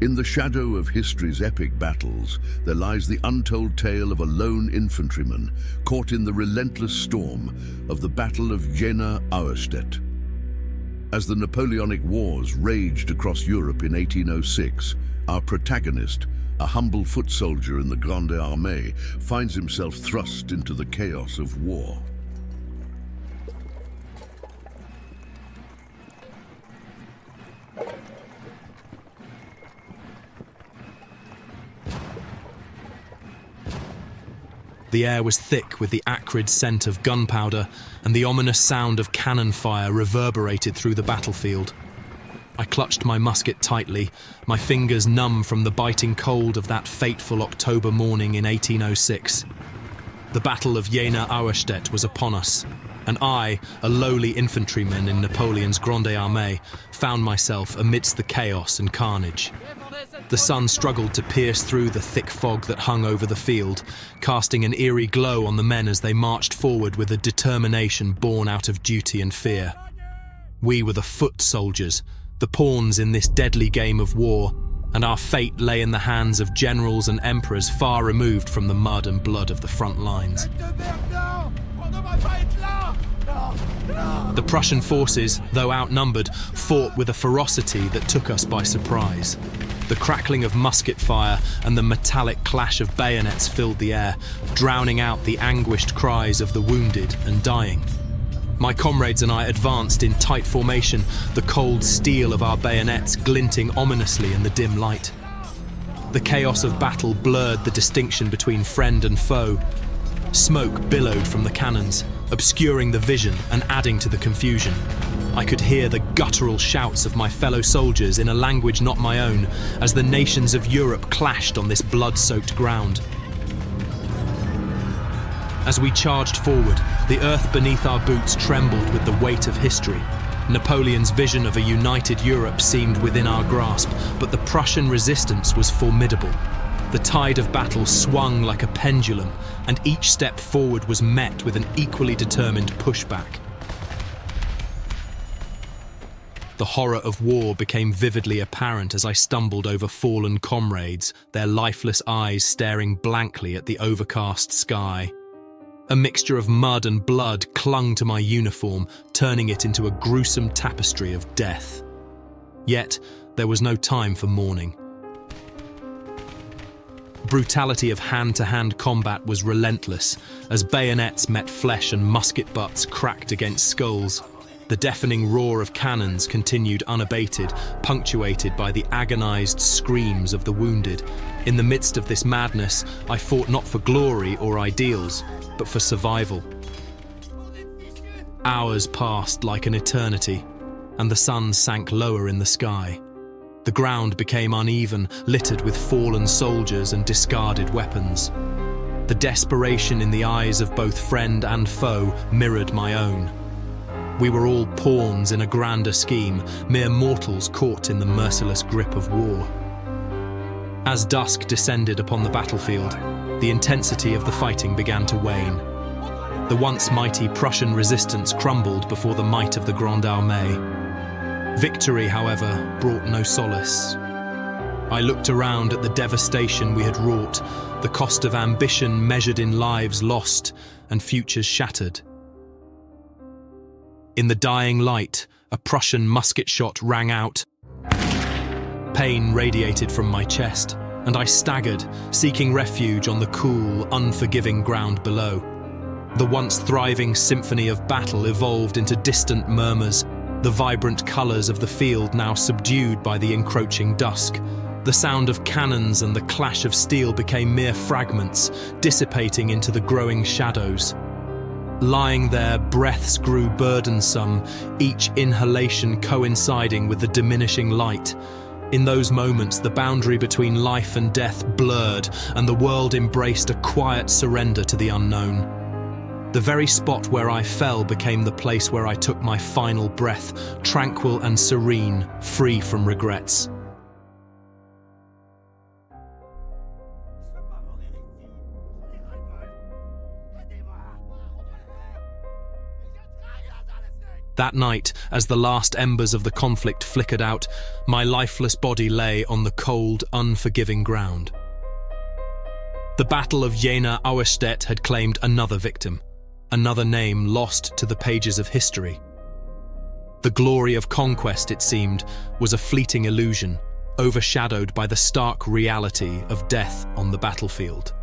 In the shadow of history's epic battles, there lies the untold tale of a lone infantryman caught in the relentless storm of the Battle of Jena-Auerstedt. As the Napoleonic Wars raged across Europe in 1806, our protagonist, a humble foot soldier in the Grande Armée, finds himself thrust into the chaos of war. The air was thick with the acrid scent of gunpowder, and the ominous sound of cannon fire reverberated through the battlefield. I clutched my musket tightly, my fingers numb from the biting cold of that fateful October morning in 1806. The Battle of Jena-Auerstedt was upon us, and I, a lowly infantryman in Napoleon's Grande Armée, found myself amidst the chaos and carnage. The sun struggled to pierce through the thick fog that hung over the field, casting an eerie glow on the men as they marched forward with a determination born out of duty and fear. We were the foot soldiers, the pawns in this deadly game of war, and our fate lay in the hands of generals and emperors far removed from the mud and blood of the front lines. The Prussian forces, though outnumbered, fought with a ferocity that took us by surprise. The crackling of musket fire and the metallic clash of bayonets filled the air, drowning out the anguished cries of the wounded and dying. My comrades and I advanced in tight formation, the cold steel of our bayonets glinting ominously in the dim light. The chaos of battle blurred the distinction between friend and foe. Smoke billowed from the cannons, obscuring the vision and adding to the confusion. I could hear the guttural shouts of my fellow soldiers in a language not my own, as the nations of Europe clashed on this blood-soaked ground. As we charged forward, the earth beneath our boots trembled with the weight of history. Napoleon's vision of a united Europe seemed within our grasp, but the Prussian resistance was formidable. The tide of battle swung like a pendulum, and each step forward was met with an equally determined pushback. The horror of war became vividly apparent as I stumbled over fallen comrades, their lifeless eyes staring blankly at the overcast sky. A mixture of mud and blood clung to my uniform, turning it into a gruesome tapestry of death. Yet, there was no time for mourning. Brutality of hand-to-hand combat was relentless, as bayonets met flesh and musket butts cracked against skulls. The deafening roar of cannons continued unabated, punctuated by the agonized screams of the wounded. In the midst of this madness, I fought not for glory or ideals, but for survival. Hours passed like an eternity, and the sun sank lower in the sky. The ground became uneven, littered with fallen soldiers and discarded weapons. The desperation in the eyes of both friend and foe mirrored my own. We were all pawns in a grander scheme, mere mortals caught in the merciless grip of war. As dusk descended upon the battlefield, the intensity of the fighting began to wane. The once mighty Prussian resistance crumbled before the might of the Grande Armée. Victory, however, brought no solace. I looked around at the devastation we had wrought, the cost of ambition measured in lives lost and futures shattered. In the dying light, a Prussian musket shot rang out. Pain radiated from my chest, and I staggered, seeking refuge on the cool, unforgiving ground below. The once thriving symphony of battle evolved into distant murmurs, the vibrant colours of the field now subdued by the encroaching dusk. The sound of cannons and the clash of steel became mere fragments, dissipating into the growing shadows. Lying there, breaths grew burdensome, each inhalation coinciding with the diminishing light. In those moments, the boundary between life and death blurred, and the world embraced a quiet surrender to the unknown. The very spot where I fell became the place where I took my final breath, tranquil and serene, free from regrets. That night, as the last embers of the conflict flickered out, my lifeless body lay on the cold, unforgiving ground. The Battle of Jena-Auerstedt had claimed another victim, another name lost to the pages of history. The glory of conquest, it seemed, was a fleeting illusion, overshadowed by the stark reality of death on the battlefield.